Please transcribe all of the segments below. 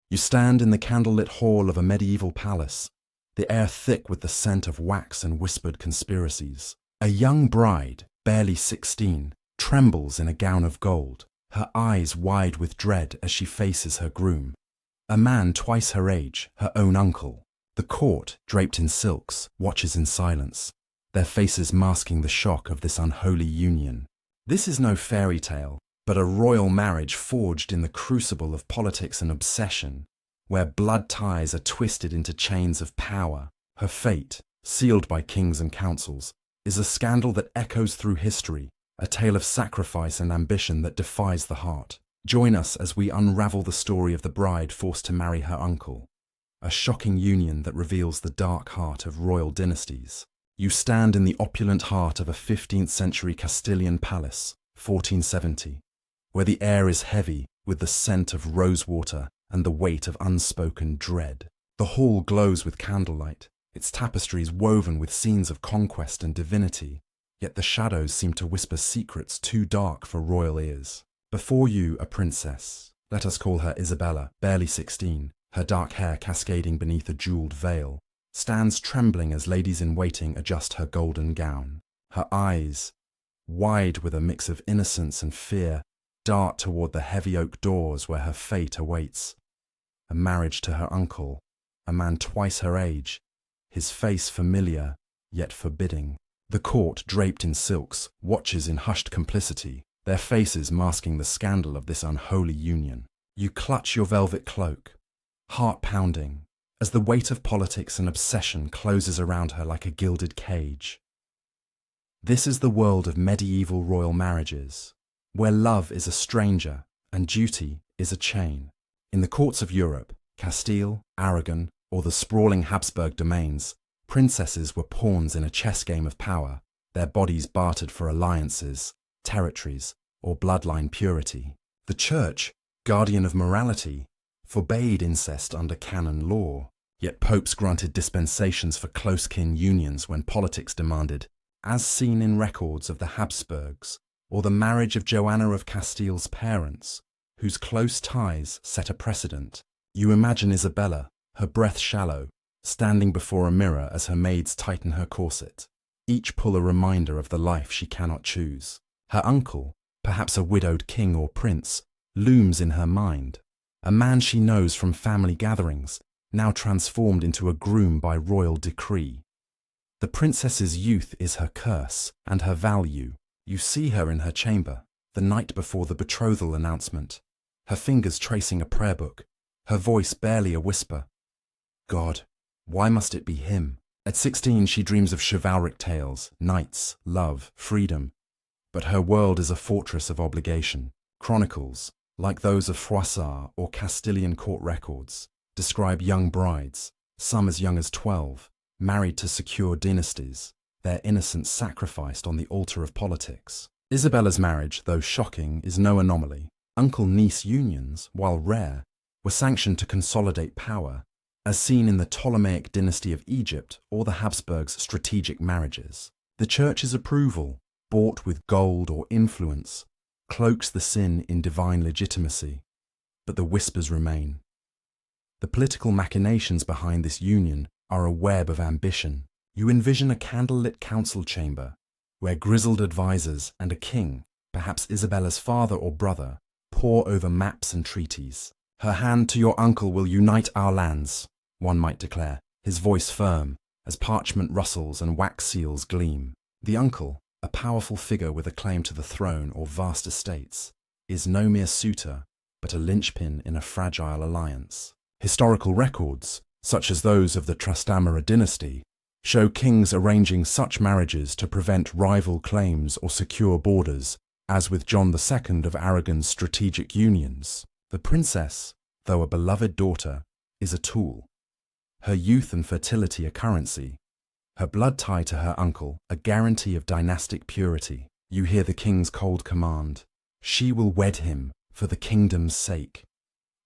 You stand in the candlelit hall of a medieval palace, the air thick with the scent of wax and whispered conspiracies. A young bride, barely 16, trembles in a gown of gold, her eyes wide with dread as she faces her groom. A man twice her age, her own uncle. The court, draped in silks, watches in silence, their faces masking the shock of this unholy union. This is no fairy tale, but a royal marriage forged in the crucible of politics and obsession, where blood ties are twisted into chains of power. Her fate, sealed by kings and councils, is a scandal that echoes through history, a tale of sacrifice and ambition that defies the heart. Join us as we unravel the story of the bride forced to marry her uncle, a shocking union that reveals the dark heart of royal dynasties. You stand in the opulent heart of a 15th century Castilian palace, 1470, where the air is heavy with the scent of rosewater and the weight of unspoken dread. The hall glows with candlelight, its tapestries woven with scenes of conquest and divinity, yet the shadows seem to whisper secrets too dark for royal ears. Before you, a princess. Let us call her Isabella, barely 16, her dark hair cascading beneath a jeweled veil, stands trembling as ladies-in-waiting adjust her golden gown. Her eyes, wide with a mix of innocence and fear, dart toward the heavy oak doors where her fate awaits. A marriage to her uncle, a man twice her age, his face familiar, yet forbidding. The court, draped in silks, watches in hushed complicity, their faces masking the scandal of this unholy union. You clutch your velvet cloak, heart pounding, as the weight of politics and obsession closes around her like a gilded cage. This is the world of medieval royal marriages, where love is a stranger and duty is a chain. In the courts of Europe, Castile, Aragon, or the sprawling Habsburg domains, princesses were pawns in a chess game of power, their bodies bartered for alliances, territories, or bloodline purity. The Church, guardian of morality, forbade incest under canon law, yet popes granted dispensations for close-kin unions when politics demanded, as seen in records of the Habsburgs, or the marriage of Joanna of Castile's parents, whose close ties set a precedent. You imagine Isabella, her breath shallow, standing before a mirror as her maids tighten her corset, each pull a reminder of the life she cannot choose. Her uncle, perhaps a widowed king or prince, looms in her mind, a man she knows from family gatherings, now transformed into a groom by royal decree. The princess's youth is her curse, and her value. You see her in her chamber, the night before the betrothal announcement, her fingers tracing a prayer book, her voice barely a whisper. God, why must it be him? At 16 she dreams of chivalric tales, knights, love, freedom. But her world is a fortress of obligation. Chronicles, like those of Froissart or Castilian court records, describe young brides, some as young as 12, married to secure dynasties, their innocence sacrificed on the altar of politics. Isabella's marriage, though shocking, is no anomaly. Uncle-niece unions, while rare, were sanctioned to consolidate power, as seen in the Ptolemaic dynasty of Egypt or the Habsburgs' strategic marriages. The Church's approval, bought with gold or influence, cloaks the sin in divine legitimacy, but the whispers remain. The political machinations behind this union are a web of ambition. You envision a candlelit council chamber, where grizzled advisors and a king, perhaps Isabella's father or brother, pore over maps and treaties. Her hand to your uncle will unite our lands, one might declare, his voice firm, as parchment rustles and wax seals gleam. The uncle, a powerful figure with a claim to the throne or vast estates, is no mere suitor, but a linchpin in a fragile alliance. Historical records, such as those of the Trastamara dynasty, show kings arranging such marriages to prevent rival claims or secure borders, as with John II of Aragon's strategic unions. The princess, though a beloved daughter, is a tool. Her youth and fertility a currency, her blood tie to her uncle a guarantee of dynastic purity. You hear the king's cold command, "She will wed him for the kingdom's sake."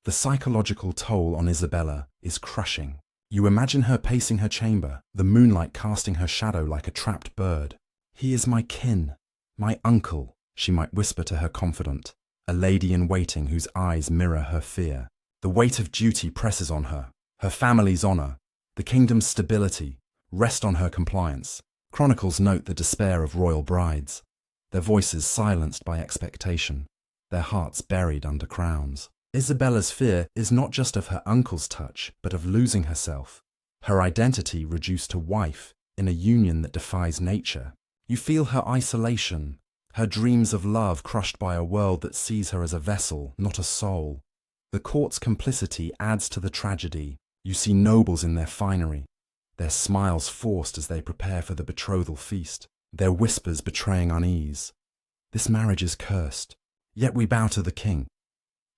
The psychological toll on Isabella is crushing. You imagine her pacing her chamber, the moonlight casting her shadow like a trapped bird. "He is my kin, my uncle," she might whisper to her confidant, a lady in waiting whose eyes mirror her fear. The weight of duty presses on her. Her family's honor, the kingdom's stability, rest on her compliance. Chronicles note the despair of royal brides, their voices silenced by expectation, their hearts buried under crowns. Isabella's fear is not just of her uncle's touch, but of losing herself, her identity reduced to wife in a union that defies nature. You feel her isolation, her dreams of love crushed by a world that sees her as a vessel, not a soul. The court's complicity adds to the tragedy. You see nobles in their finery, their smiles forced as they prepare for the betrothal feast, their whispers betraying unease. This marriage is cursed, yet we bow to the king.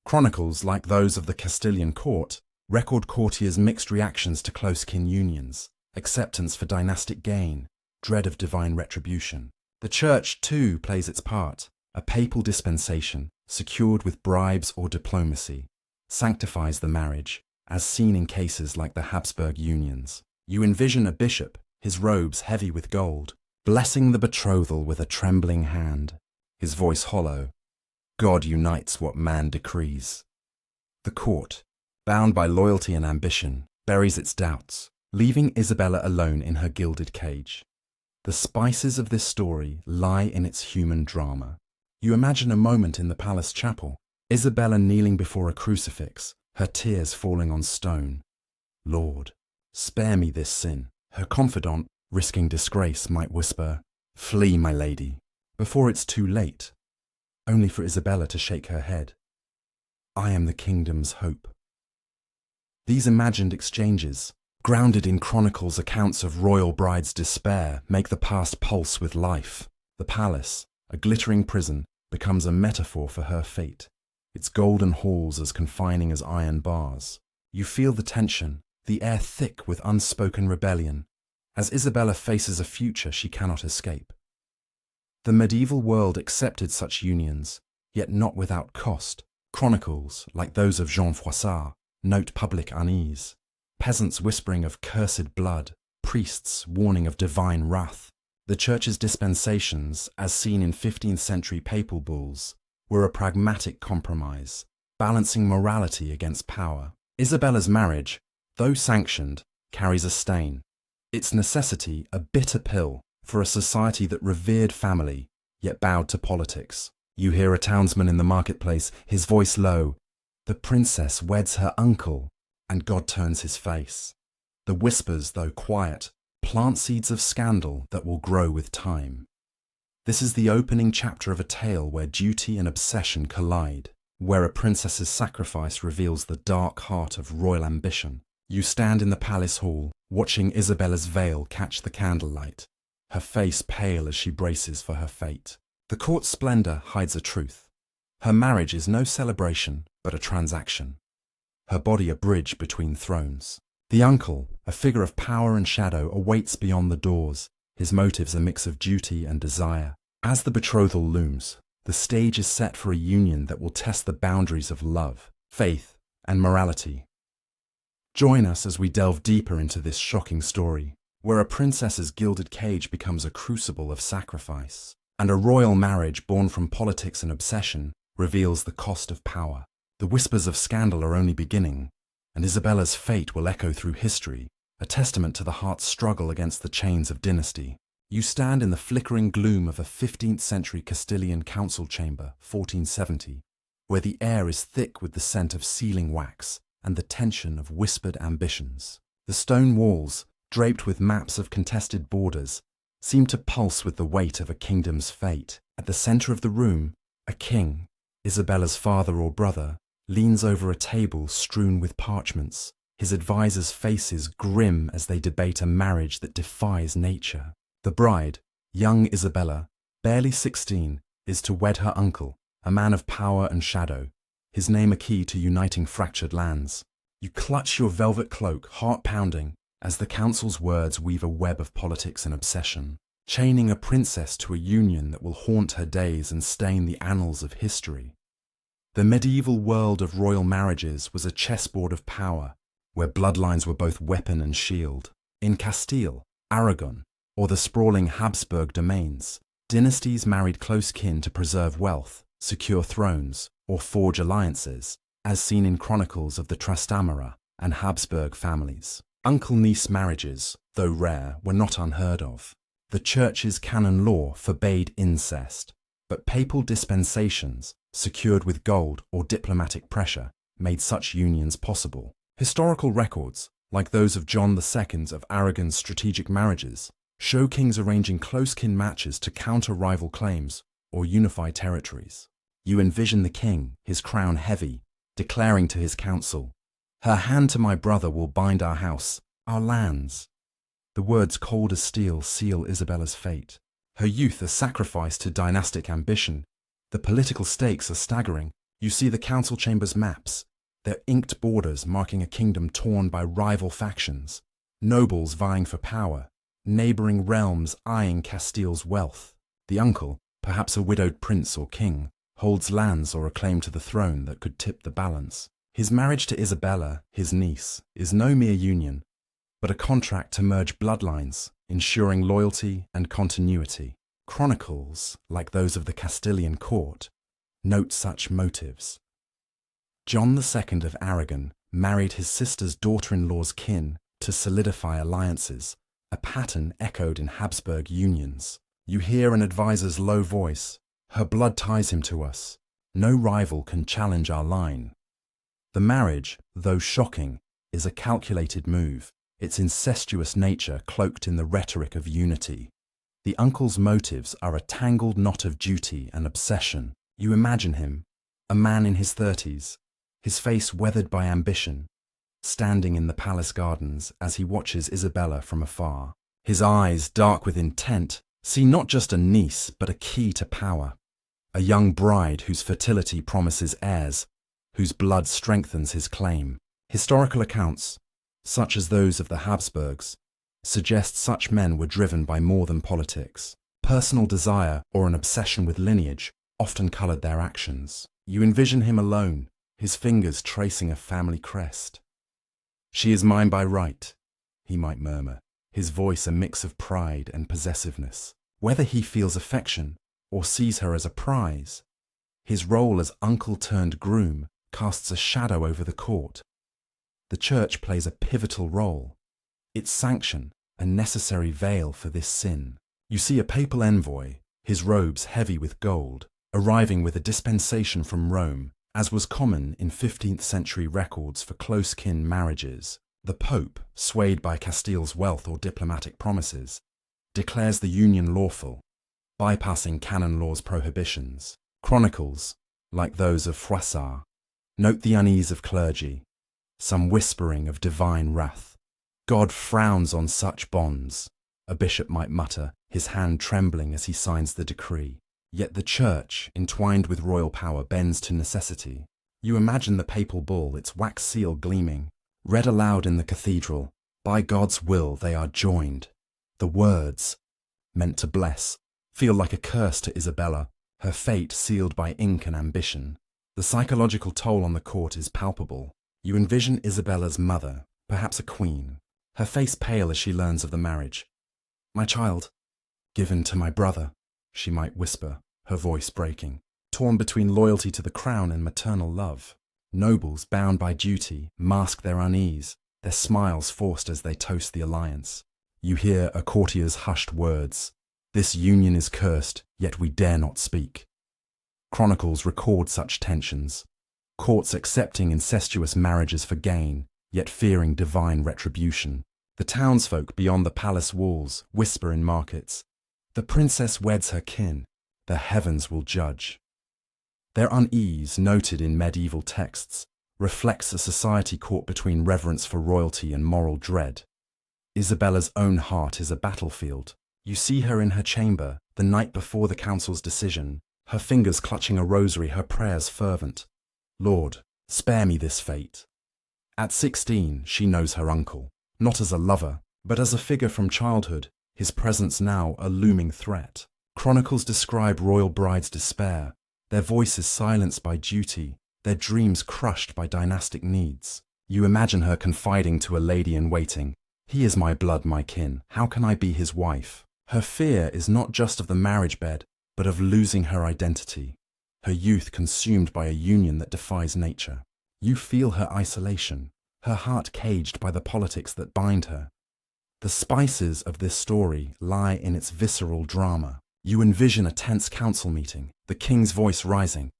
Chronicles, like those of the Castilian court, record courtiers' mixed reactions to close-kin unions, acceptance for dynastic gain, dread of divine retribution. The church, too, plays its part. A papal dispensation, secured with bribes or diplomacy, sanctifies the marriage, as seen in cases like the Habsburg unions. You envision a bishop, his robes heavy with gold, blessing the betrothal with a trembling hand, his voice hollow. God unites what man decrees. The court, bound by loyalty and ambition, buries its doubts, leaving Isabella alone in her gilded cage. The spices of this story lie in its human drama. You imagine a moment in the palace chapel, Isabella kneeling before a crucifix, her tears falling on stone. Lord, spare me this sin. Her confidant, risking disgrace, might whisper, "Flee, my lady," before it's too late, only for Isabella to shake her head. I am the kingdom's hope. These imagined exchanges, grounded in Chronicles' accounts of royal brides' despair, make the past pulse with life. The palace, a glittering prison, becomes a metaphor for her fate, its golden halls as confining as iron bars. You feel the tension, the air thick with unspoken rebellion, as Isabella faces a future she cannot escape. The medieval world accepted such unions, yet not without cost. Chronicles, like those of Jean Froissart, note public unease. Peasants whispering of cursed blood, priests warning of divine wrath. The Church's dispensations, as seen in 15th century papal bulls, were a pragmatic compromise, balancing morality against power. Isabella's marriage, though sanctioned, carries a stain. Its necessity a bitter pill for a society that revered family, yet bowed to politics. You hear a townsman in the marketplace, his voice low. The princess weds her uncle, and God turns his face. The whispers, though quiet, plant seeds of scandal that will grow with time. This is the opening chapter of a tale where duty and obsession collide, where a princess's sacrifice reveals the dark heart of royal ambition. You stand in the palace hall, watching Isabella's veil catch the candlelight, her face pale as she braces for her fate. The court's splendor hides a truth. Her marriage is no celebration, but a transaction. Her body a bridge between thrones. The uncle, a figure of power and shadow, awaits beyond the doors, his motives a mix of duty and desire. As the betrothal looms, the stage is set for a union that will test the boundaries of love, faith, and morality. Join us as we delve deeper into this shocking story, where a princess's gilded cage becomes a crucible of sacrifice, and a royal marriage born from politics and obsession reveals the cost of power. The whispers of scandal are only beginning, and Isabella's fate will echo through history, a testament to the heart's struggle against the chains of dynasty. You stand in the flickering gloom of a 15th century Castilian council chamber, 1470, where the air is thick with the scent of sealing wax and the tension of whispered ambitions. The stone walls, draped with maps of contested borders, seem to pulse with the weight of a kingdom's fate. At the center of the room, a king, Isabella's father or brother, leans over a table strewn with parchments, his advisors' faces grim as they debate a marriage that defies nature. The bride, young Isabella, barely 16, is to wed her uncle, a man of power and shadow, his name a key to uniting fractured lands. You clutch your velvet cloak, heart pounding, as the council's words weave a web of politics and obsession, chaining a princess to a union that will haunt her days and stain the annals of history. The medieval world of royal marriages was a chessboard of power, where bloodlines were both weapon and shield. In Castile, Aragon, or the sprawling Habsburg domains, dynasties married close kin to preserve wealth, secure thrones, or forge alliances. as seen in chronicles of the Trastamara and Habsburg families. Uncle-niece marriages, though rare, were not unheard of. The Church's canon law forbade incest, but papal dispensations, secured with gold or diplomatic pressure, made such unions possible. Historical records, like those of John II of Aragon's strategic marriages, show kings arranging close-kin matches to counter rival claims or unify territories. You envision the king, his crown heavy, declaring to his council, "Her hand to my brother will bind our house, our lands." The words cold as steel seal Isabella's fate. Her youth a sacrifice to dynastic ambition. The political stakes are staggering. You see the council chamber's maps, their inked borders marking a kingdom torn by rival factions, nobles vying for power, neighbouring realms eyeing Castile's wealth. The uncle, perhaps a widowed prince or king, holds lands or a claim to the throne that could tip the balance. His marriage to Isabella, his niece, is no mere union, but a contract to merge bloodlines, ensuring loyalty and continuity. Chronicles, like those of the Castilian court, note such motives. John II of Aragon married his sister's daughter-in-law's kin to solidify alliances, a pattern echoed in Habsburg unions. You hear an advisor's low voice, "Her blood ties him to us. No rival can challenge our line." The marriage, though shocking, is a calculated move, its incestuous nature cloaked in the rhetoric of unity. The uncle's motives are a tangled knot of duty and obsession. You imagine him, a man in his 30s, his face weathered by ambition, standing in the palace gardens as he watches Isabella from afar. His eyes, dark with intent, see not just a niece but a key to power, a young bride whose fertility promises heirs, whose blood strengthens his claim. Historical accounts, such as those of the Habsburgs, suggest such men were driven by more than politics. Personal desire or an obsession with lineage often coloured their actions. You envision him alone, his fingers tracing a family crest. "She is mine by right," he might murmur, his voice a mix of pride and possessiveness. Whether he feels affection or sees her as a prize, his role as uncle-turned-groom casts a shadow over the court. The Church plays a pivotal role, its sanction a necessary veil for this sin. You see a papal envoy, his robes heavy with gold, arriving with a dispensation from Rome, as was common in 15th century records for close-kin marriages. The Pope, swayed by Castile's wealth or diplomatic promises, declares the union lawful, bypassing canon law's prohibitions. Chronicles, like those of Froissart, note the unease of clergy, some whispering of divine wrath. God frowns on such bonds, a bishop might mutter, his hand trembling as he signs the decree. Yet the Church, entwined with royal power, bends to necessity. You imagine the papal bull, its wax seal gleaming, read aloud in the cathedral, "By God's will they are joined." The words, meant to bless, feel like a curse to Isabella, her fate sealed by ink and ambition. The psychological toll on the court is palpable. You envision Isabella's mother, perhaps a queen, her face pale as she learns of the marriage. "My child, given to my brother," she might whisper, her voice breaking, torn between loyalty to the crown and maternal love. Nobles, bound by duty, mask their unease, their smiles forced as they toast the alliance. You hear a courtier's hushed words, "This union is cursed, yet we dare not speak." Chronicles record such tensions, courts accepting incestuous marriages for gain, yet fearing divine retribution. The townsfolk beyond the palace walls whisper in markets, "The princess weds her kin, the heavens will judge." Their unease, noted in medieval texts, reflects a society caught between reverence for royalty and moral dread. Isabella's own heart is a battlefield. You see her in her chamber, the night before the council's decision, her fingers clutching a rosary, her prayers fervent. "Lord, spare me this fate." At 16, she knows her uncle, not as a lover, but as a figure from childhood, his presence now a looming threat. Chronicles describe royal brides' despair, their voices silenced by duty, their dreams crushed by dynastic needs. You imagine her confiding to a lady-in-waiting, "He is my blood, my kin, how can I be his wife?" Her fear is not just of the marriage bed, but of losing her identity, her youth consumed by a union that defies nature. You feel her isolation, her heart caged by the politics that bind her. The spices of this story lie in its visceral drama. You envision a tense council meeting, the king's voice rising.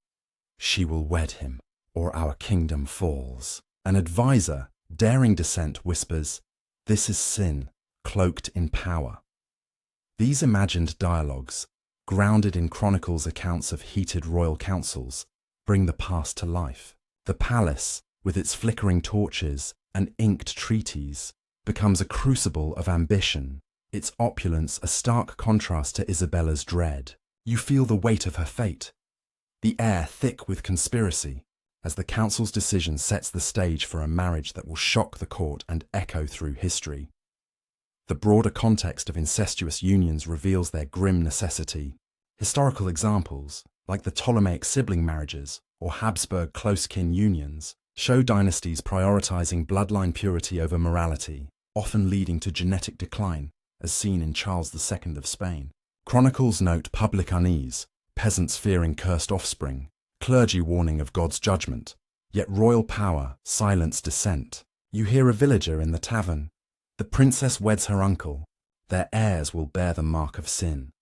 She will wed him, or our kingdom falls. An advisor, daring dissent, whispers, "This is sin, cloaked in power." These imagined dialogues, grounded in Chronicles' accounts of heated royal councils, bring the past to life. The palace, with its flickering torches and inked treaties, becomes a crucible of ambition, its opulence a stark contrast to Isabella's dread. You feel the weight of her fate, the air thick with conspiracy, as the council's decision sets the stage for a marriage that will shock the court and echo through history. The broader context of incestuous unions reveals their grim necessity. Historical examples, like the Ptolemaic sibling marriages or Habsburg close-kin unions, show dynasties prioritizing bloodline purity over morality, often leading to genetic decline, as seen in Charles II of Spain. Chronicles note public unease, peasants fearing cursed offspring, clergy warning of God's judgment, yet royal power silenced dissent. You hear a villager in the tavern. The princess weds her uncle. Their heirs will bear the mark of sin.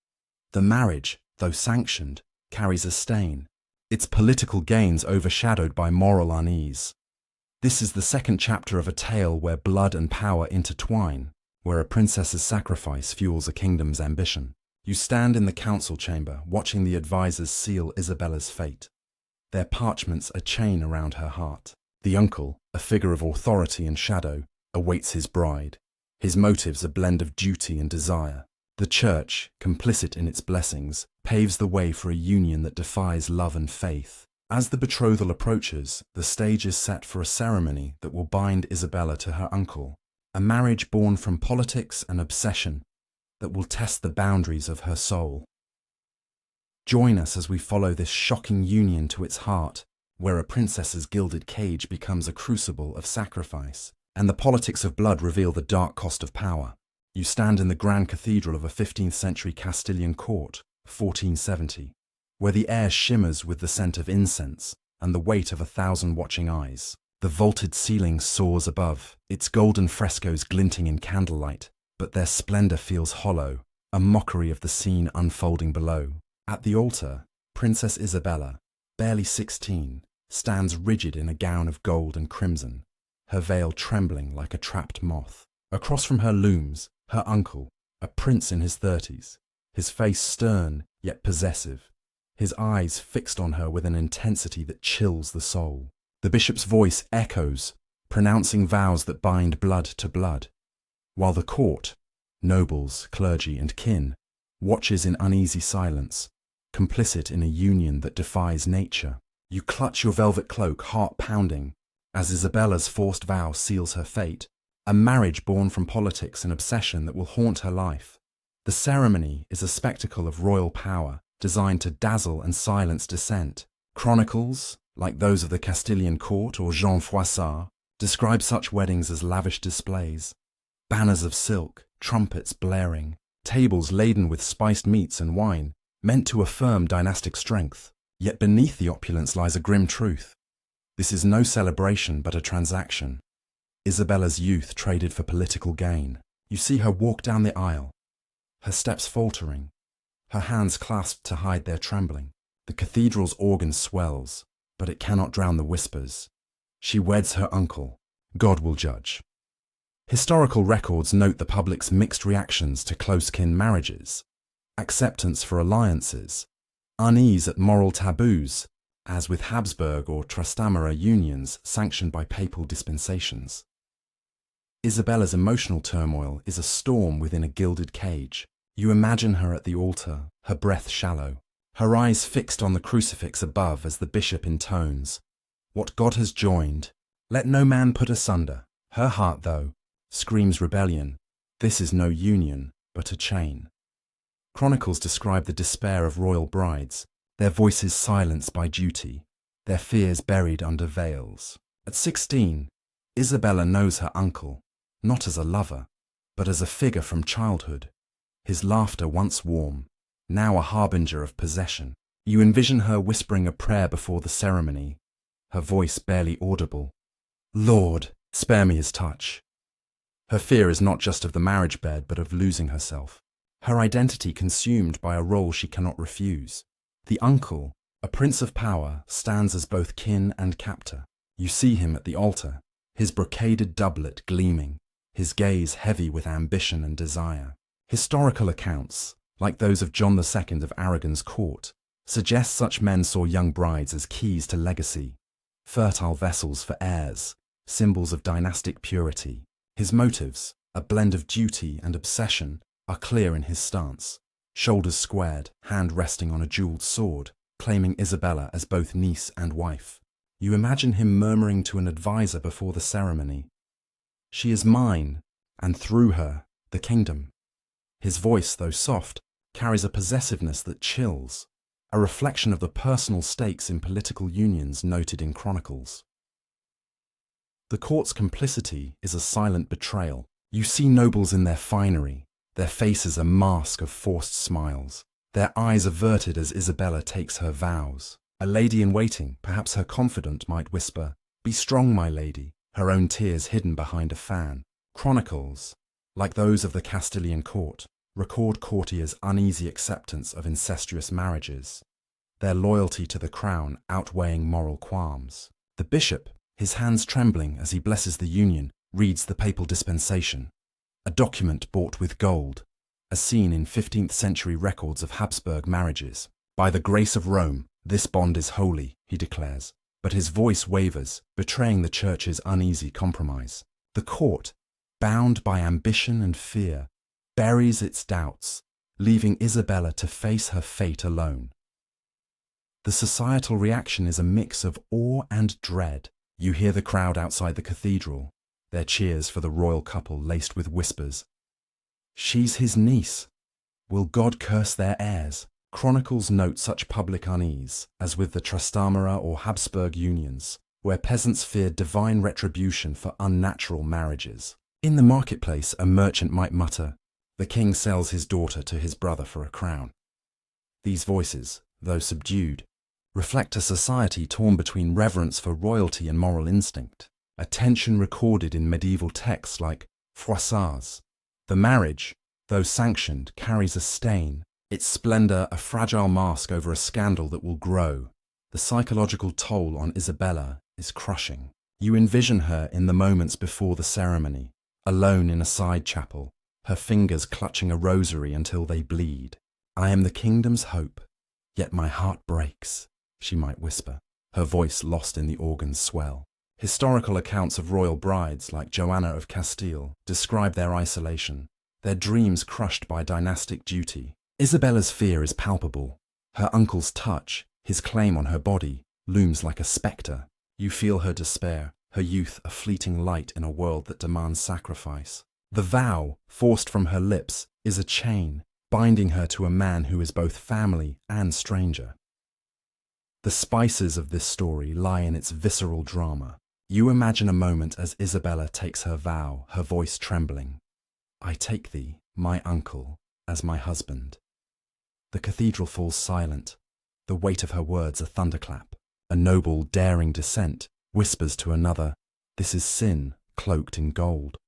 The marriage, though sanctioned, carries a stain, its political gains overshadowed by moral unease. This is the second chapter of a tale where blood and power intertwine, where a princess's sacrifice fuels a kingdom's ambition. You stand in the council chamber, watching the advisors seal Isabella's fate. Their parchments a chain around her heart. The uncle, a figure of authority and shadow, awaits his bride. His motives a blend of duty and desire. The church, complicit in its blessings, paves the way for a union that defies love and faith. As the betrothal approaches, the stage is set for a ceremony that will bind Isabella to her uncle, a marriage born from politics and obsession that will test the boundaries of her soul. Join us as we follow this shocking union to its heart, where a princess's gilded cage becomes a crucible of sacrifice, and the politics of blood reveal the dark cost of power. You stand in the grand cathedral of a 15th century Castilian court, 1470, where the air shimmers with the scent of incense and the weight of 1,000 watching eyes. The vaulted ceiling soars above, its golden frescoes glinting in candlelight, but their splendor feels hollow, a mockery of the scene unfolding below. At the altar, Princess Isabella, barely 16, stands rigid in a gown of gold and crimson, her veil trembling like a trapped moth. Across from her looms her uncle, a prince in his 30s, his face stern yet possessive, his eyes fixed on her with an intensity that chills the soul. The bishop's voice echoes, pronouncing vows that bind blood to blood, while the court, nobles, clergy, and kin, watches in uneasy silence, complicit in a union that defies nature. You clutch your velvet cloak, heart pounding, as Isabella's forced vow seals her fate, a marriage born from politics and obsession that will haunt her life. The ceremony is a spectacle of royal power, designed to dazzle and silence dissent. Chronicles, like those of the Castilian court or Jean Froissart, describe such weddings as lavish displays. Banners of silk, trumpets blaring, tables laden with spiced meats and wine, meant to affirm dynastic strength. Yet beneath the opulence lies a grim truth. This is no celebration but a transaction. Isabella's youth traded for political gain. You see her walk down the aisle, her steps faltering, her hands clasped to hide their trembling. The cathedral's organ swells, but it cannot drown the whispers. She weds her uncle. God will judge. Historical records note the public's mixed reactions to close-kin marriages, acceptance for alliances, unease at moral taboos, as with Habsburg or Trastamara unions sanctioned by papal dispensations. Isabella's emotional turmoil is a storm within a gilded cage. You imagine her at the altar, her breath shallow, her eyes fixed on the crucifix above as the bishop intones, "What God has joined, let no man put asunder." Her heart, though, screams rebellion. This is no union, but a chain. Chronicles describe the despair of royal brides, their voices silenced by duty, their fears buried under veils. At 16, Isabella knows her uncle, not as a lover, but as a figure from childhood. His laughter once warm, now a harbinger of possession. You envision her whispering a prayer before the ceremony, her voice barely audible. Lord, spare me his touch. Her fear is not just of the marriage bed, but of losing herself. Her identity consumed by a role she cannot refuse. The uncle, a prince of power, stands as both kin and captor. You see him at the altar, his brocaded doublet gleaming, his gaze heavy with ambition and desire. Historical accounts, like those of John II of Aragon's court, suggest such men saw young brides as keys to legacy, fertile vessels for heirs, symbols of dynastic purity. His motives, a blend of duty and obsession, are clear in his stance. Shoulders squared, hand resting on a jeweled sword, claiming Isabella as both niece and wife. You imagine him murmuring to an advisor before the ceremony, "She is mine, and through her, the kingdom." His voice, though soft, carries a possessiveness that chills, a reflection of the personal stakes in political unions noted in chronicles. The court's complicity is a silent betrayal. You see nobles in their finery, their faces a mask of forced smiles, their eyes averted as Isabella takes her vows. A lady in waiting, perhaps her confidant, might whisper, "Be strong, my lady," her own tears hidden behind a fan. Chronicles, like those of the Castilian court, record courtiers' uneasy acceptance of incestuous marriages, their loyalty to the crown outweighing moral qualms. The bishop, his hands trembling as he blesses the union, reads the papal dispensation, a document bought with gold, as seen in 15th century records of Habsburg marriages. "By the grace of Rome, this bond is holy," he declares, but his voice wavers, betraying the church's uneasy compromise. The court, bound by ambition and fear, buries its doubts, leaving Isabella to face her fate alone. The societal reaction is a mix of awe and dread. You hear the crowd outside the cathedral, their cheers for the royal couple laced with whispers. "She's his niece. Will God curse their heirs?" Chronicles note such public unease, as with the Trastamara or Habsburg unions, where peasants feared divine retribution for unnatural marriages. In the marketplace, a merchant might mutter, "The king sells his daughter to his brother for a crown." These voices, though subdued, reflect a society torn between reverence for royalty and moral instinct, a tension recorded in medieval texts like Froissart's. The marriage, though sanctioned, carries a stain, its splendor a fragile mask over a scandal that will grow. The psychological toll on Isabella is crushing. You envision her in the moments before the ceremony, alone in a side chapel, her fingers clutching a rosary until they bleed. "I am the kingdom's hope, yet my heart breaks," she might whisper, her voice lost in the organ's swell. Historical accounts of royal brides like Joanna of Castile describe their isolation, their dreams crushed by dynastic duty. Isabella's fear is palpable. Her uncle's touch, his claim on her body, looms like a spectre. You feel her despair, her youth a fleeting light in a world that demands sacrifice. The vow, forced from her lips, is a chain, binding her to a man who is both family and stranger. The spices of this story lie in its visceral drama. You imagine a moment as Isabella takes her vow, her voice trembling. "I take thee, my uncle, as my husband." The cathedral falls silent, the weight of her words a thunderclap. A noble, daring dissent whispers to another, "This is sin, cloaked in gold."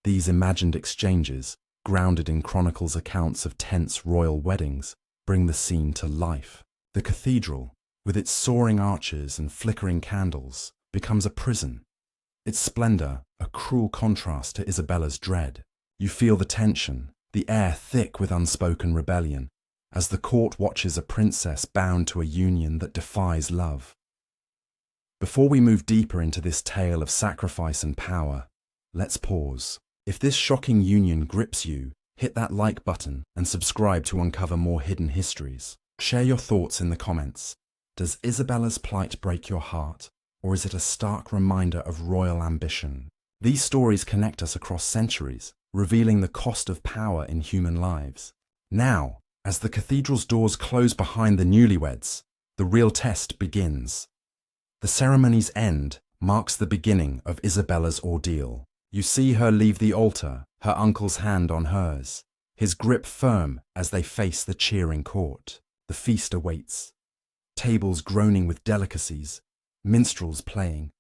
These imagined exchanges, grounded in chronicles' accounts of tense royal weddings, bring the scene to life. The cathedral, with its soaring arches and flickering candles, becomes a prison. Its splendor, a cruel contrast to Isabella's dread. You feel the tension, the air thick with unspoken rebellion, as the court watches a princess bound to a union that defies love. Before we move deeper into this tale of sacrifice and power, let's pause. If this shocking union grips you, hit that like button and subscribe to uncover more hidden histories. Share your thoughts in the comments. Does Isabella's plight break your heart, or is it a stark reminder of royal ambition? These stories connect us across centuries, revealing the cost of power in human lives. Now, as the cathedral's doors close behind the newlyweds, the real test begins. The ceremony's end marks the beginning of Isabella's ordeal. You see her leave the altar, her uncle's hand on hers, his grip firm as they face the cheering court. The feast awaits. Tables groaning with delicacies, minstrels playing.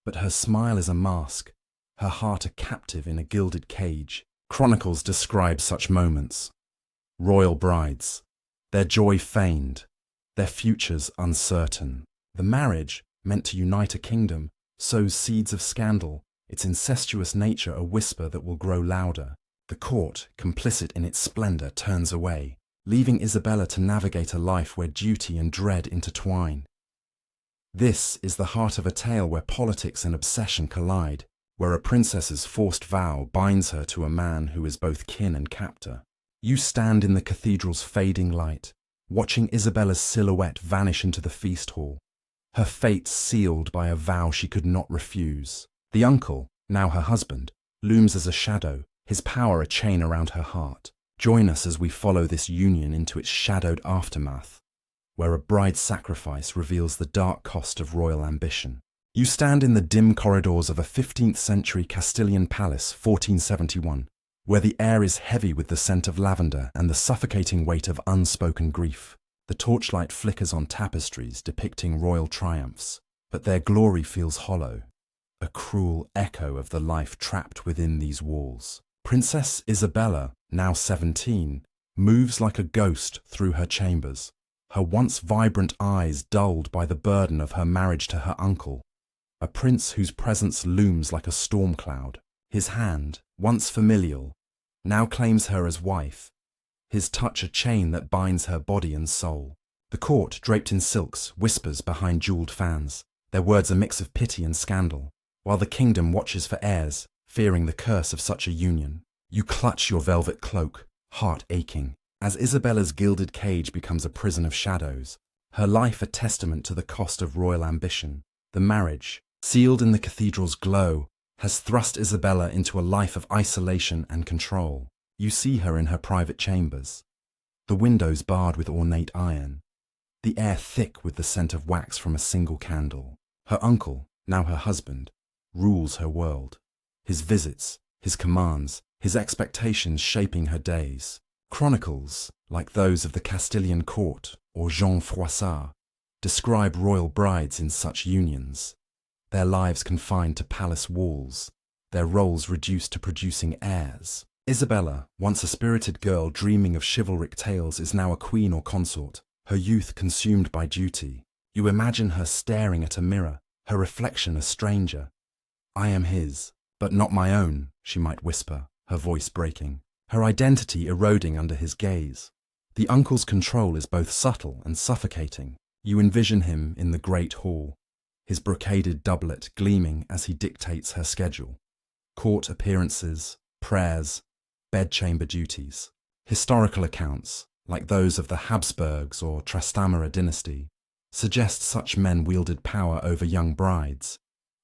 But her smile is a mask, her heart a captive in a gilded cage. Chronicles describe such moments. Royal brides, their joy feigned, their futures uncertain. The marriage, meant to unite a kingdom, sows seeds of scandal, its incestuous nature a whisper that will grow louder. The court, complicit in its splendor, turns away, leaving Isabella to navigate a life where duty and dread intertwine. This is the heart of a tale where politics and obsession collide, where a princess's forced vow binds her to a man who is both kin and captor. You stand in the cathedral's fading light, watching Isabella's silhouette vanish into the feast hall, her fate sealed by a vow she could not refuse. The uncle, now her husband, looms as a shadow, his power a chain around her heart. Join us as we follow this union into its shadowed aftermath, where a bride's sacrifice reveals the dark cost of royal ambition. You stand in the dim corridors of a 15th century Castilian palace, 1471, where the air is heavy with the scent of lavender and the suffocating weight of unspoken grief. The torchlight flickers on tapestries depicting royal triumphs, but their glory feels hollow, a cruel echo of the life trapped within these walls. Princess Isabella, now 17, moves like a ghost through her chambers, her once vibrant eyes dulled by the burden of her marriage to her uncle, a prince whose presence looms like a storm cloud. His hand, once familial, now claims her as wife, his touch a chain that binds her body and soul. The court, draped in silks, whispers behind jeweled fans, their words a mix of pity and scandal, while the kingdom watches for heirs, fearing the curse of such a union. You clutch your velvet cloak, heart aching, as Isabella's gilded cage becomes a prison of shadows, her life a testament to the cost of royal ambition. The marriage, sealed in the cathedral's glow, has thrust Isabella into a life of isolation and control. You see her in her private chambers, the windows barred with ornate iron, the air thick with the scent of wax from a single candle. Her uncle, now her husband, rules her world, his visits, his commands, his expectations shaping her days. Chronicles, like those of the Castilian court or Jean Froissart, describe royal brides in such unions, their lives confined to palace walls, their roles reduced to producing heirs. Isabella, once a spirited girl dreaming of chivalric tales, is now a queen or consort, her youth consumed by duty. You imagine her staring at a mirror, her reflection a stranger. "I am his, but not my own," she might whisper, her voice breaking, her identity eroding under his gaze. The uncle's control is both subtle and suffocating. You envision him in the great hall, his brocaded doublet gleaming as he dictates her schedule. Court appearances, prayers, bedchamber duties. Historical accounts, like those of the Habsburgs or Trastamara dynasty, suggest such men wielded power over young brides,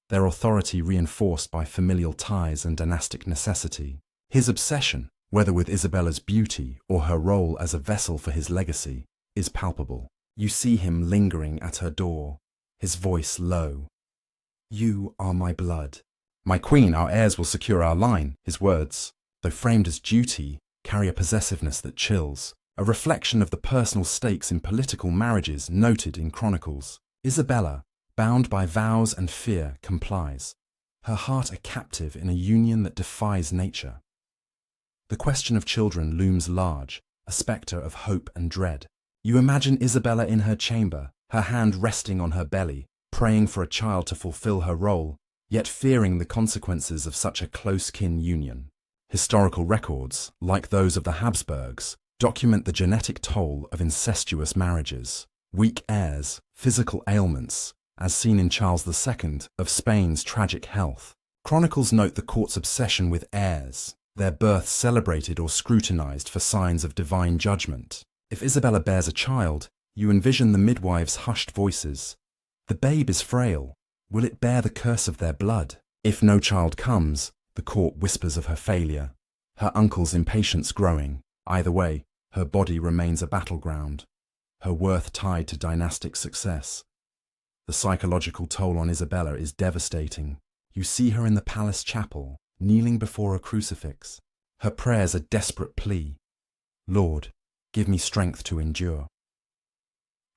their authority reinforced by familial ties and dynastic necessity. His obsession, whether with Isabella's beauty or her role as a vessel for his legacy, is palpable. You see him lingering at her door, his voice low. "You are my blood. My queen, our heirs will secure our line." His words, though framed as duty, carry a possessiveness that chills, a reflection of the personal stakes in political marriages noted in chronicles. Isabella, bound by vows and fear, complies, her heart a captive in a union that defies nature. The question of children looms large, a spectre of hope and dread. You imagine Isabella in her chamber, her hand resting on her belly, praying for a child to fulfill her role, yet fearing the consequences of such a close-kin union. Historical records, like those of the Habsburgs, document the genetic toll of incestuous marriages, weak heirs, physical ailments, as seen in Charles II of Spain's tragic health. Chronicles note the court's obsession with heirs, their birth celebrated or scrutinized for signs of divine judgment. If Isabella bears a child, you envision the midwives' hushed voices. "The babe is frail. Will it bear the curse of their blood?" If no child comes, the court whispers of her failure, her uncle's impatience growing. Either way, her body remains a battleground, her worth tied to dynastic success. The psychological toll on Isabella is devastating. You see her in the palace chapel, kneeling before a crucifix, her prayers a desperate plea. "Lord, give me strength to endure."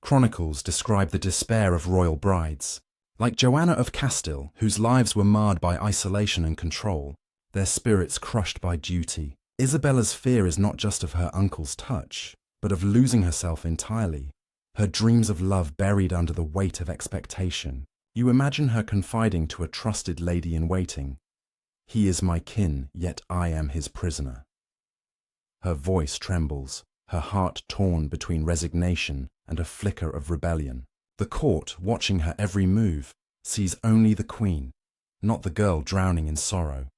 Chronicles describe the despair of royal brides, Like Joanna of Castile, whose lives were marred by isolation and control, their spirits crushed by duty. Isabella's fear is not just of her uncle's touch, but of losing herself entirely, her dreams of love buried under the weight of expectation. You imagine her confiding to a trusted lady-in-waiting, "He is my kin, yet I am his prisoner." Her voice trembles, her heart torn between resignation and a flicker of rebellion. The court, watching her every move, sees only the queen, not the girl drowning in sorrow.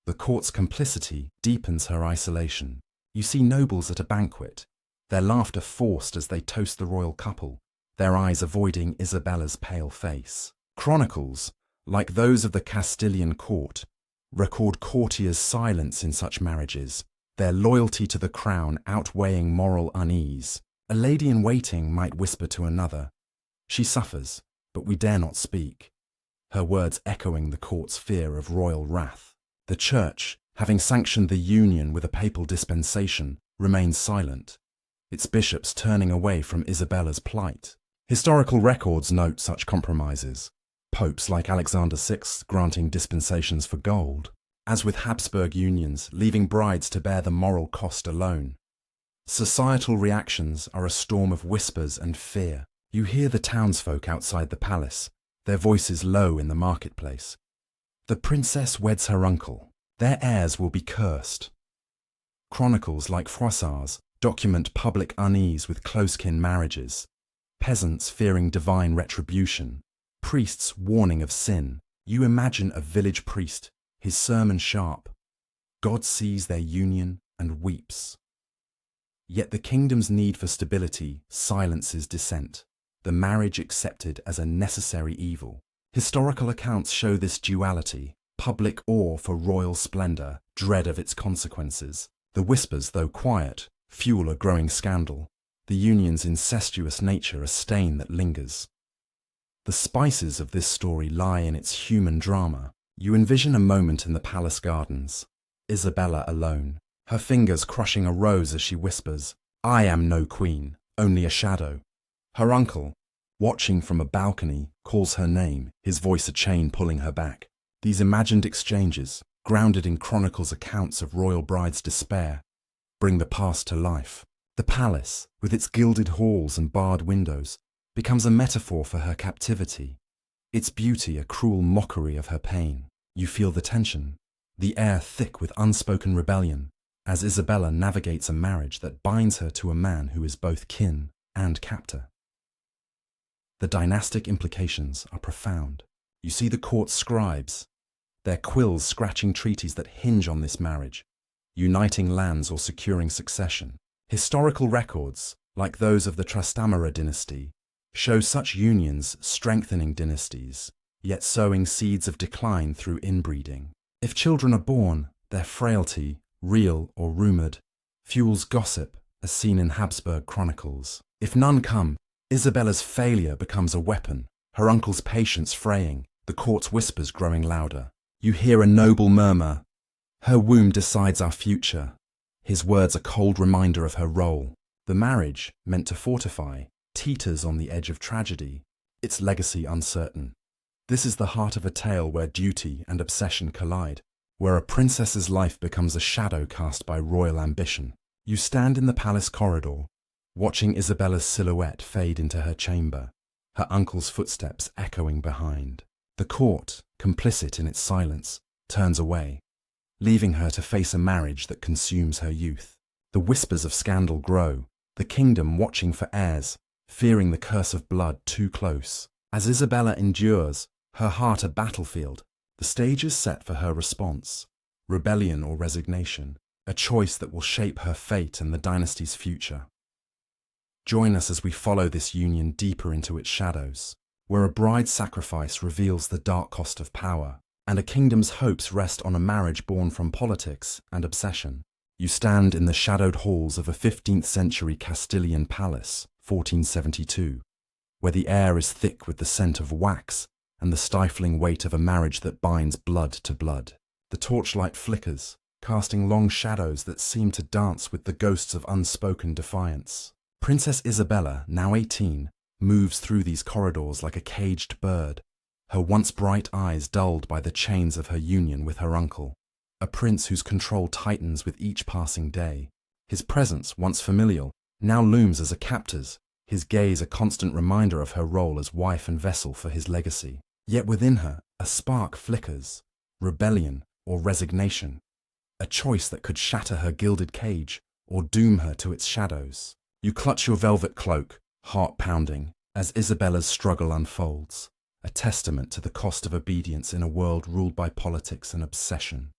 The court's complicity deepens her isolation. You see nobles at a banquet, their laughter forced as they toast the royal couple, their eyes avoiding Isabella's pale face. Chronicles, like those of the Castilian court, record courtiers' silence in such marriages, their loyalty to the crown outweighing moral unease. A lady-in-waiting might whisper to another, "She suffers, but we dare not speak," her words echoing the court's fear of royal wrath. The Church, having sanctioned the union with a papal dispensation, remains silent, its bishops turning away from Isabella's plight. Historical records note such compromises, popes like Alexander VI granting dispensations for gold, as with Habsburg unions leaving brides to bear the moral cost alone. Societal reactions are a storm of whispers and fear. You hear the townsfolk outside the palace, their voices low in the marketplace. The princess weds her uncle. Their heirs will be cursed. Chronicles like Froissart's document public unease with close-kin marriages, peasants fearing divine retribution, priests warning of sin. You imagine a village priest, his sermon sharp. God sees their union and weeps. Yet the kingdom's need for stability silences dissent, the marriage accepted as a necessary evil. Historical accounts show this duality, public awe for royal splendor, dread of its consequences. The whispers, though quiet, fuel a growing scandal, the union's incestuous nature a stain that lingers. The spices of this story lie in its human drama. You envision a moment in the palace gardens, Isabella alone, her fingers crushing a rose as she whispers, "I am no queen, only a shadow." Her uncle, watching from a balcony, calls her name, his voice a chain pulling her back. These imagined exchanges, grounded in chronicles' accounts of royal brides' despair, bring the past to life. The palace, with its gilded halls and barred windows, becomes a metaphor for her captivity, its beauty a cruel mockery of her pain. You feel the tension, the air thick with unspoken rebellion, as Isabella navigates a marriage that binds her to a man who is both kin and captor. The dynastic implications are profound. You see the court's scribes, their quills scratching treaties that hinge on this marriage, uniting lands or securing succession. Historical records, like those of the Trastamara dynasty, show such unions strengthening dynasties, yet sowing seeds of decline through inbreeding. If children are born, their frailty, real or rumoured, fuels gossip as seen in Habsburg chronicles. If none come, Isabella's failure becomes a weapon, her uncle's patience fraying, the court's whispers growing louder. You hear a noble murmur, "Her womb decides our future." His words a cold reminder of her role. The marriage, meant to fortify, teeters on the edge of tragedy, its legacy uncertain. This is the heart of a tale where duty and obsession collide, where a princess's life becomes a shadow cast by royal ambition. You stand in the palace corridor, watching Isabella's silhouette fade into her chamber, her uncle's footsteps echoing behind. The court, complicit in its silence, turns away, leaving her to face a marriage that consumes her youth. The whispers of scandal grow, the kingdom watching for heirs, fearing the curse of blood too close. As Isabella endures, her heart a battlefield, the stage is set for her response, rebellion or resignation, a choice that will shape her fate and the dynasty's future. Join us as we follow this union deeper into its shadows, where a bride's sacrifice reveals the dark cost of power, and a kingdom's hopes rest on a marriage born from politics and obsession. You stand in the shadowed halls of a 15th century Castilian palace, 1472, where the air is thick with the scent of wax and the stifling weight of a marriage that binds blood to blood. The torchlight flickers, casting long shadows that seem to dance with the ghosts of unspoken defiance. Princess Isabella, now 18, moves through these corridors like a caged bird, her once bright eyes dulled by the chains of her union with her uncle, a prince whose control tightens with each passing day. His presence, once familial, now looms as a captor's, his gaze a constant reminder of her role as wife and vessel for his legacy. Yet within her, a spark flickers, rebellion or resignation, a choice that could shatter her gilded cage or doom her to its shadows. You clutch your velvet cloak, heart pounding, as Isabella's struggle unfolds, a testament to the cost of obedience in a world ruled by politics and obsession.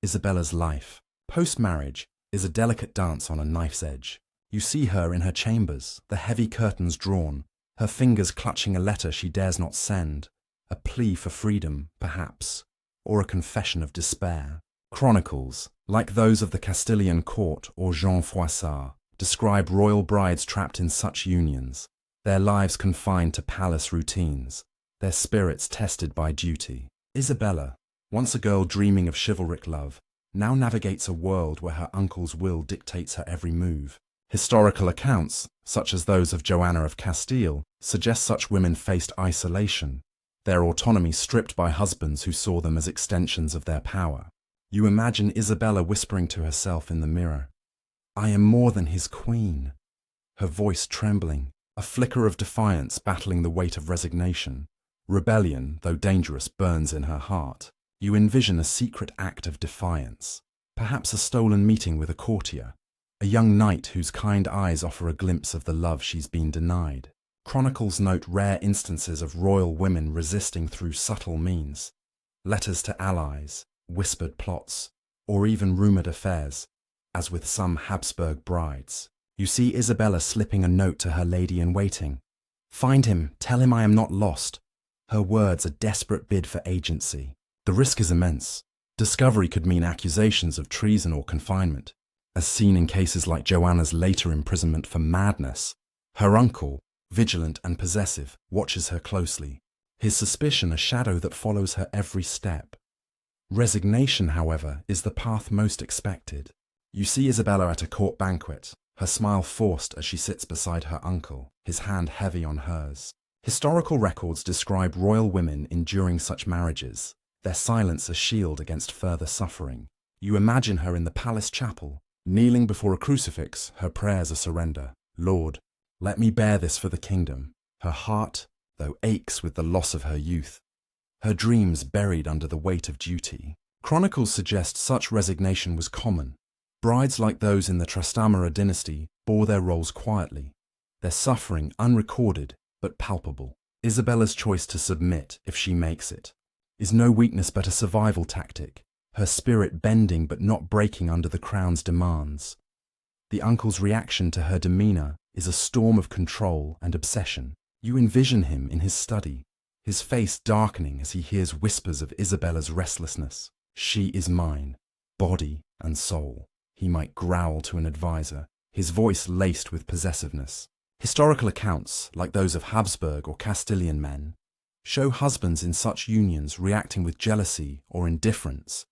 Isabella's life, post-marriage, is a delicate dance on a knife's edge. You see her in her chambers, the heavy curtains drawn, her fingers clutching a letter she dares not send, a plea for freedom, perhaps, or a confession of despair. Chronicles, like those of the Castilian court or Jean Froissart, describe royal brides trapped in such unions, their lives confined to palace routines, their spirits tested by duty. Isabella, once a girl dreaming of chivalric love, now navigates a world where her uncle's will dictates her every move. Historical accounts, such as those of Joanna of Castile, suggest such women faced isolation, their autonomy stripped by husbands who saw them as extensions of their power. You imagine Isabella whispering to herself in the mirror, "I am more than his queen," her voice trembling, a flicker of defiance battling the weight of resignation. Rebellion, though dangerous, burns in her heart. You envision a secret act of defiance, perhaps a stolen meeting with a courtier, a young knight whose kind eyes offer a glimpse of the love she's been denied. Chronicles note rare instances of royal women resisting through subtle means, letters to allies, whispered plots, or even rumoured affairs, as with some Habsburg brides. You see Isabella slipping a note to her lady-in-waiting. "Find him, tell him I am not lost." Her words a desperate bid for agency. The risk is immense. Discovery could mean accusations of treason or confinement, as seen in cases like Joanna's later imprisonment for madness. Her uncle, vigilant and possessive, watches her closely, his suspicion a shadow that follows her every step. Resignation, however, is the path most expected. You see Isabella at a court banquet, her smile forced as she sits beside her uncle, his hand heavy on hers. Historical records describe royal women enduring such marriages, their silence a shield against further suffering. You imagine her in the palace chapel, kneeling before a crucifix, her prayers a surrender. "Lord, let me bear this for the kingdom." Her heart, though, aches with the loss of her youth, her dreams buried under the weight of duty. Chronicles suggest such resignation was common. Brides like those in the Trastamara dynasty bore their roles quietly, their suffering unrecorded but palpable. Isabella's choice to submit, if she makes it, is no weakness but a survival tactic, her spirit bending but not breaking under the crown's demands. The uncle's reaction to her demeanour is a storm of control and obsession. You envision him in his study, his face darkening as he hears whispers of Isabella's restlessness. "She is mine, body and soul," he might growl to an advisor, his voice laced with possessiveness. Historical accounts, like those of Habsburg or Castilian men, show husbands in such unions reacting with jealousy or indifference,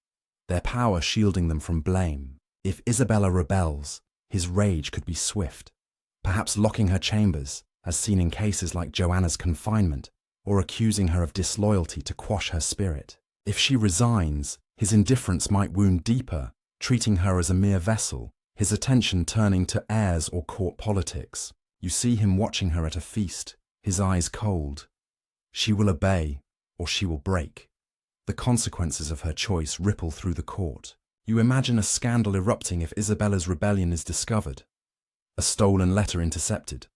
their power shielding them from blame. If Isabella rebels, his rage could be swift, perhaps locking her chambers, as seen in cases like Joanna's confinement, or accusing her of disloyalty to quash her spirit. If she resigns, his indifference might wound deeper, treating her as a mere vessel, his attention turning to heirs or court politics. You see him watching her at a feast, his eyes cold. She will obey, or she will break. The consequences of her choice ripple through the court. You imagine a scandal erupting if Isabella's rebellion is discovered, a stolen letter intercepted,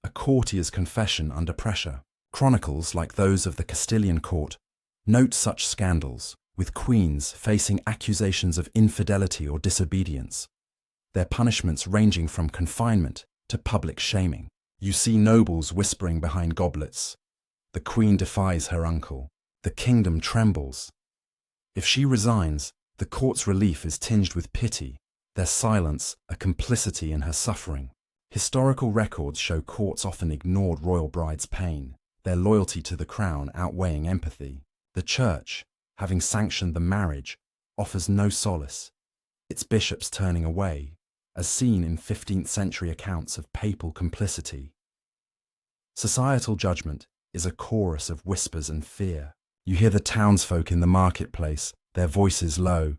a courtier's confession under pressure. Chronicles, like those of the Castilian court, note such scandals, with queens facing accusations of infidelity or disobedience, their punishments ranging from confinement to public shaming. You see nobles whispering behind goblets. The queen defies her uncle. The kingdom trembles. If she resigns, the court's relief is tinged with pity, their silence a complicity in her suffering. Historical records show courts often ignored royal brides' pain, their loyalty to the crown outweighing empathy. The church, having sanctioned the marriage, offers no solace, its bishops turning away, as seen in 15th century accounts of papal complicity. Societal judgment is a chorus of whispers and fear. You hear the townsfolk in the marketplace, their voices low.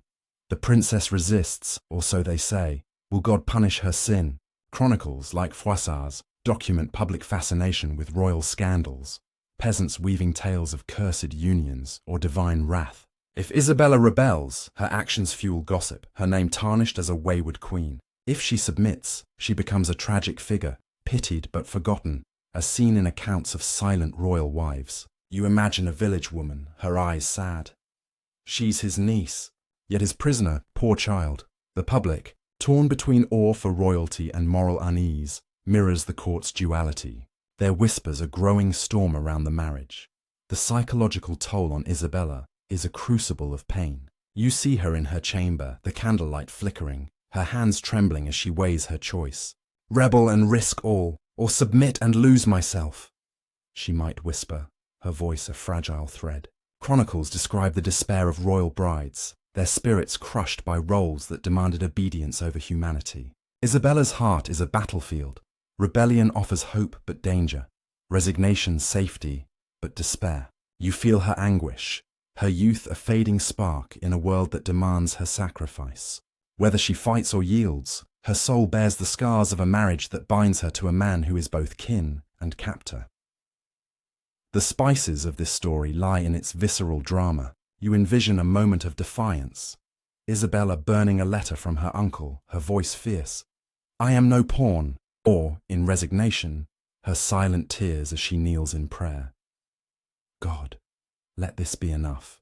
The princess resists, or so they say. Will God punish her sin? Chronicles, like Froissart's, document public fascination with royal scandals, peasants weaving tales of cursed unions or divine wrath. If Isabella rebels, her actions fuel gossip, her name tarnished as a wayward queen. If she submits, she becomes a tragic figure, pitied but forgotten, as seen in accounts of silent royal wives. You imagine a village woman, her eyes sad. She's his niece, yet his prisoner, poor child. The public, torn between awe for royalty and moral unease, mirrors the court's duality. Their whispers a growing storm around the marriage. The psychological toll on Isabella is a crucible of pain. You see her in her chamber, the candlelight flickering, her hands trembling as she weighs her choice. Rebel and risk all, or submit and lose myself, she might whisper, her voice a fragile thread. Chronicles describe the despair of royal brides, their spirits crushed by roles that demanded obedience over humanity. Isabella's heart is a battlefield. Rebellion offers hope but danger, resignation safety but despair. You feel her anguish, her youth a fading spark in a world that demands her sacrifice. Whether she fights or yields, her soul bears the scars of a marriage that binds her to a man who is both kin and captor. The spices of this story lie in its visceral drama. You envision a moment of defiance. Isabella burning a letter from her uncle, her voice fierce. I am no pawn, or, in resignation, her silent tears as she kneels in prayer. God, let this be enough.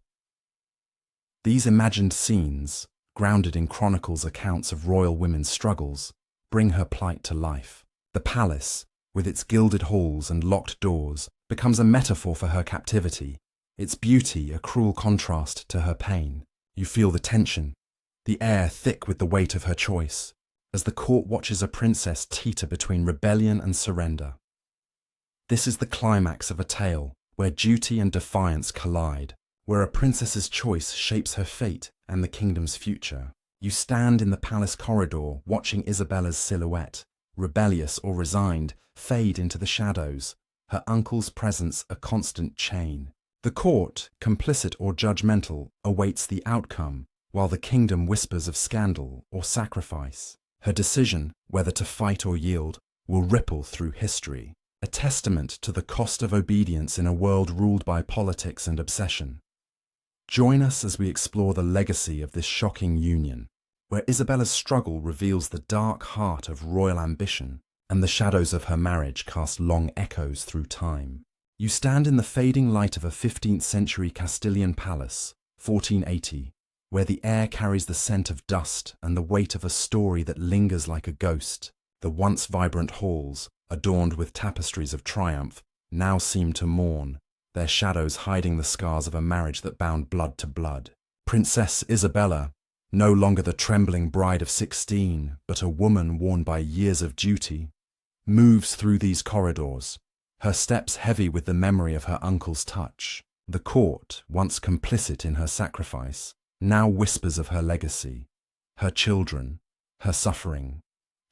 These imagined scenes, grounded in Chronicles' accounts of royal women's struggles, bring her plight to life. The palace, with its gilded halls and locked doors, becomes a metaphor for her captivity, its beauty a cruel contrast to her pain. You feel the tension, the air thick with the weight of her choice, as the court watches a princess teeter between rebellion and surrender. This is the climax of a tale where duty and defiance collide, where a princess's choice shapes her fate and the kingdom's future. You stand in the palace corridor watching Isabella's silhouette, rebellious or resigned, fade into the shadows, her uncle's presence a constant chain. The court, complicit or judgmental, awaits the outcome, while the kingdom whispers of scandal or sacrifice. Her decision, whether to fight or yield, will ripple through history, a testament to the cost of obedience in a world ruled by politics and obsession. Join us as we explore the legacy of this shocking union, where Isabella's struggle reveals the dark heart of royal ambition, and the shadows of her marriage cast long echoes through time. You stand in the fading light of a 15th century Castilian palace, 1480, where the air carries the scent of dust and the weight of a story that lingers like a ghost. The once vibrant halls, adorned with tapestries of triumph, now seem to mourn, their shadows hiding the scars of a marriage that bound blood to blood. Princess Isabella, no longer the trembling bride of 16, but a woman worn by years of duty, moves through these corridors, her steps heavy with the memory of her uncle's touch. The court, once complicit in her sacrifice, now whispers of her legacy, her children, her suffering,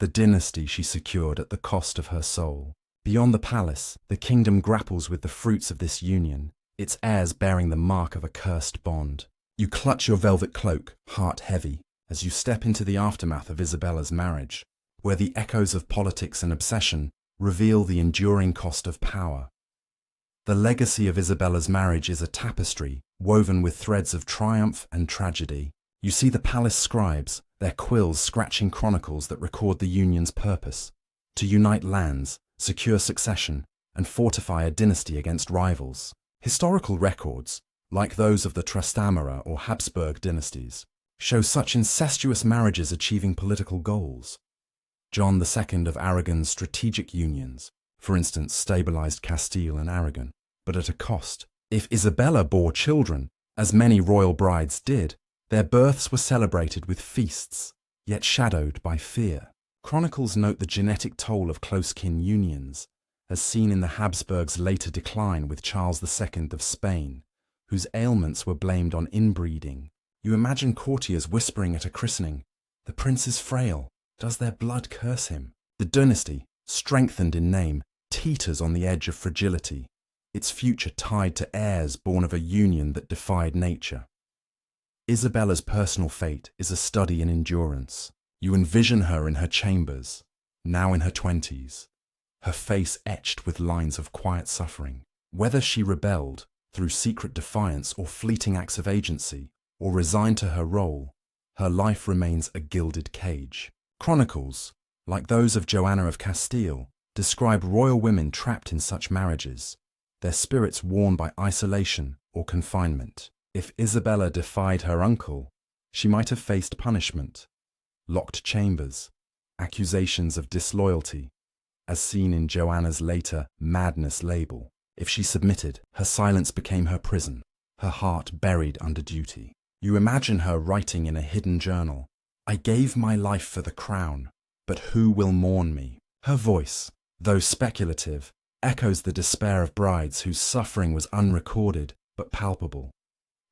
the dynasty she secured at the cost of her soul. Beyond the palace, the kingdom grapples with the fruits of this union, its heirs bearing the mark of a cursed bond. You clutch your velvet cloak, heart heavy, as you step into the aftermath of Isabella's marriage, where the echoes of politics and obsession reveal the enduring cost of power. The legacy of Isabella's marriage is a tapestry woven with threads of triumph and tragedy. You see the palace scribes, their quills scratching chronicles that record the union's purpose, to unite lands, secure succession, and fortify a dynasty against rivals. Historical records, like those of the Trastamara or Habsburg dynasties, show such incestuous marriages achieving political goals. John II of Aragon's strategic unions, for instance, stabilized Castile and Aragon, but at a cost. If Isabella bore children, as many royal brides did, their births were celebrated with feasts, yet shadowed by fear. Chronicles note the genetic toll of close-kin unions, as seen in the Habsburgs' later decline with Charles II of Spain, whose ailments were blamed on inbreeding. You imagine courtiers whispering at a christening, "The prince is frail. Does their blood curse him?" The dynasty, strengthened in name, teeters on the edge of fragility. its future tied to heirs born of a union that defied nature. Isabella's personal fate is a study in endurance. You envision her in her chambers, now in her 20s, her face etched with lines of quiet suffering. Whether she rebelled through secret defiance or fleeting acts of agency, or resigned to her role, her life remains a gilded cage. Chronicles, like those of Joanna of Castile, describe royal women trapped in such marriages, their spirits worn by isolation or confinement. If Isabella defied her uncle, she might have faced punishment, locked chambers, accusations of disloyalty, as seen in Joanna's later Madness label. If she submitted, her silence became her prison, her heart buried under duty. You imagine her writing in a hidden journal, "I gave my life for the crown, but who will mourn me?" Her voice, though speculative, echoes the despair of brides whose suffering was unrecorded but palpable.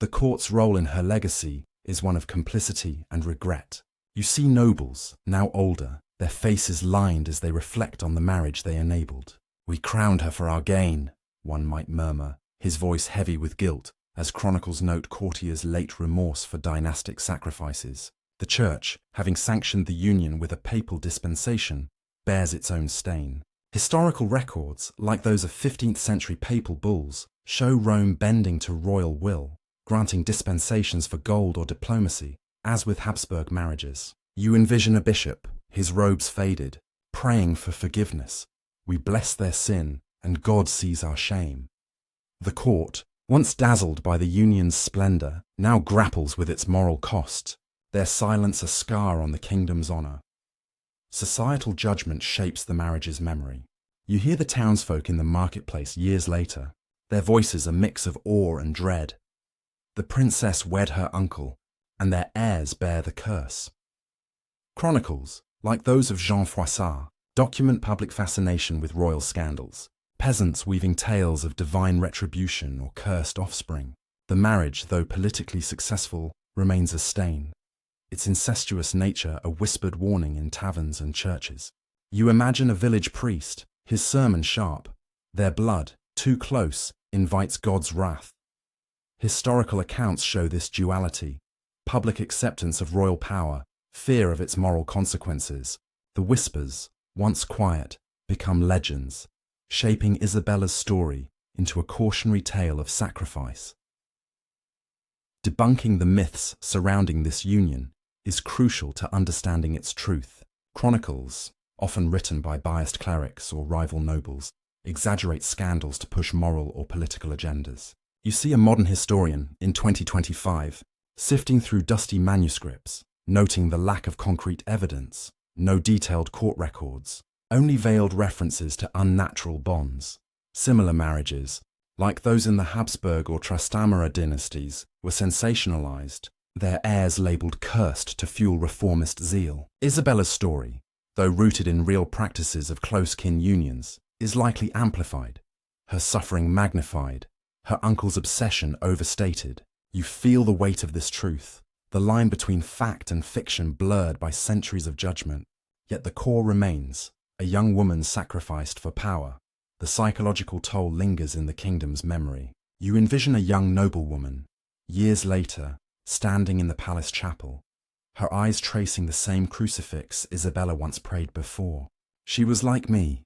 The court's role in her legacy is one of complicity and regret. You see nobles, now older, their faces lined as they reflect on the marriage they enabled. "We crowned her for our gain," one might murmur, his voice heavy with guilt, as chronicles note courtiers' late remorse for dynastic sacrifices. The Church, having sanctioned the union with a papal dispensation, bears its own stain. Historical records, like those of 15th century papal bulls, show Rome bending to royal will, granting dispensations for gold or diplomacy, as with Habsburg marriages. You envision a bishop, his robes faded, praying for forgiveness. "We bless their sin, and God sees our shame." The court, once dazzled by the union's splendor, now grapples with its moral cost, their silence a scar on the kingdom's honor. Societal judgment shapes the marriage's memory. You hear the townsfolk in the marketplace years later, their voices a mix of awe and dread. The princess wed her uncle, and their heirs bear the curse. Chronicles, like those of Jean Froissart, document public fascination with royal scandals, peasants weaving tales of divine retribution or cursed offspring. The marriage, though politically successful, remains a stain, its incestuous nature a whispered warning in taverns and churches. You imagine a village priest, his sermon sharp. Their blood, too close, invites God's wrath. Historical accounts show this duality: public acceptance of royal power, fear of its moral consequences. The whispers, once quiet, become legends, shaping Isabella's story into a cautionary tale of sacrifice. Debunking the myths surrounding this union is crucial to understanding its truth. Chronicles, often written by biased clerics or rival nobles, exaggerate scandals to push moral or political agendas. You see a modern historian in 2025 sifting through dusty manuscripts, noting the lack of concrete evidence, no detailed court records, only veiled references to unnatural bonds. Similar marriages, like those in the Habsburg or Trastamara dynasties, were sensationalized, their heirs labeled cursed to fuel reformist zeal. Isabella's story, though rooted in real practices of close-kin unions, is likely amplified, her suffering magnified, her uncle's obsession overstated. You feel the weight of this truth, the line between fact and fiction blurred by centuries of judgment. Yet the core remains, a young woman sacrificed for power. The psychological toll lingers in the kingdom's memory. You envision a young noblewoman, years later, standing in the palace chapel, her eyes tracing the same crucifix Isabella once prayed before. "She was like me,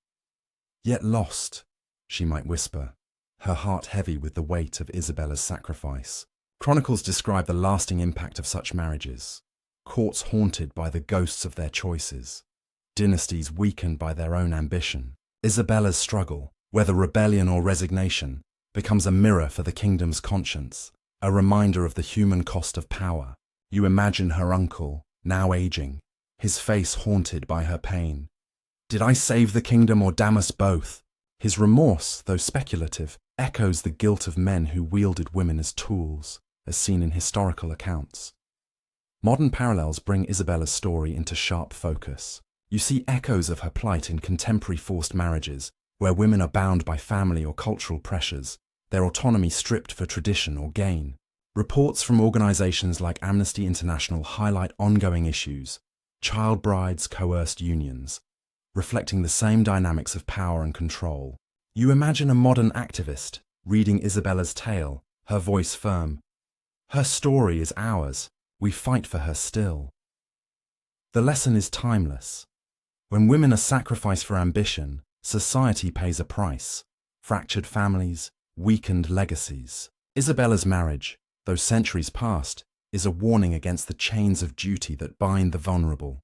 yet lost," she might whisper, her heart heavy with the weight of Isabella's sacrifice. Chronicles describe the lasting impact of such marriages, courts haunted by the ghosts of their choices, dynasties weakened by their own ambition. Isabella's struggle, whether rebellion or resignation, becomes a mirror for the kingdom's conscience, a reminder of the human cost of power. You imagine her uncle, now aging, his face haunted by her pain. "Did I save the kingdom or damn us both?" His remorse, though speculative, echoes the guilt of men who wielded women as tools, as seen in historical accounts. Modern parallels bring Isabella's story into sharp focus. You see echoes of her plight in contemporary forced marriages, where women are bound by family or cultural pressures, their autonomy stripped for tradition or gain. Reports from organizations like Amnesty International highlight ongoing issues: child brides, coerced unions, reflecting the same dynamics of power and control. You imagine a modern activist, reading Isabella's tale, her voice firm. Her story is ours. We fight for her still. The lesson is timeless. When women are sacrificed for ambition, society pays a price. Fractured families, weakened legacies. Isabella's marriage, though centuries past, is a warning against the chains of duty that bind the vulnerable.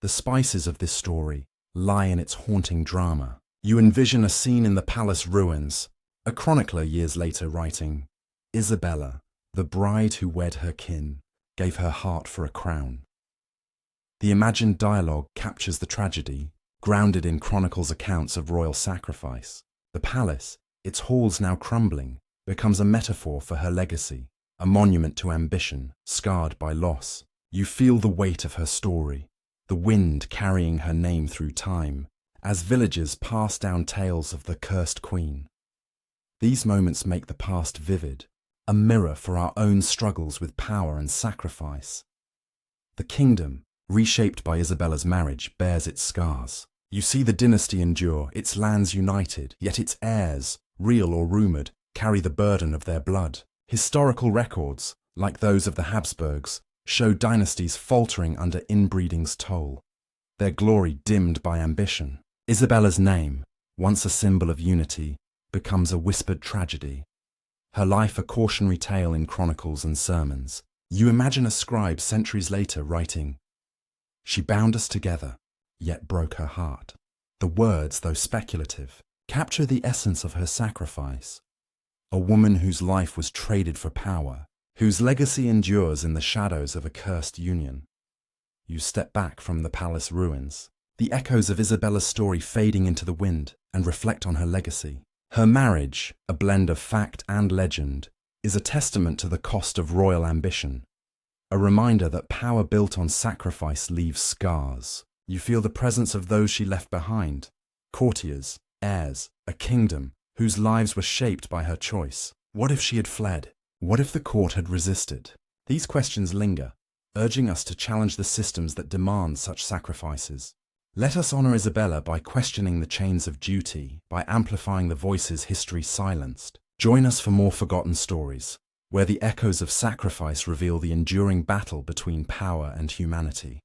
The spices of this story lie in its haunting drama. You envision a scene in the palace ruins, a chronicler years later writing, Isabella, the bride who wed her kin, gave her heart for a crown. The imagined dialogue captures the tragedy, grounded in Chronicle's accounts of royal sacrifice. The palace, its halls now crumbling, becomes a metaphor for her legacy, a monument to ambition, scarred by loss. You feel the weight of her story, the wind carrying her name through time, as villagers pass down tales of the cursed queen. These moments make the past vivid, a mirror for our own struggles with power and sacrifice. The kingdom, reshaped by Isabella's marriage, bears its scars. You see the dynasty endure, its lands united, yet its heirs, real or rumoured, carry the burden of their blood. Historical records, like those of the Habsburgs, show dynasties faltering under inbreeding's toll, their glory dimmed by ambition. Isabella's name, once a symbol of unity, becomes a whispered tragedy. Her life a cautionary tale in chronicles and sermons. You imagine a scribe centuries later writing, "She bound us together, yet broke her heart." The words, though speculative, capture the essence of her sacrifice. A woman whose life was traded for power, whose legacy endures in the shadows of a cursed union. You step back from the palace ruins, the echoes of Isabella's story fading into the wind, and reflect on her legacy. Her marriage, a blend of fact and legend, is a testament to the cost of royal ambition, a reminder that power built on sacrifice leaves scars. You feel the presence of those she left behind, courtiers, heirs, a kingdom whose lives were shaped by her choice. What if she had fled? What if the court had resisted? These questions linger, urging us to challenge the systems that demand such sacrifices. Let us honour Isabella by questioning the chains of duty, by amplifying the voices history silenced. Join us for more forgotten stories, where the echoes of sacrifice reveal the enduring battle between power and humanity.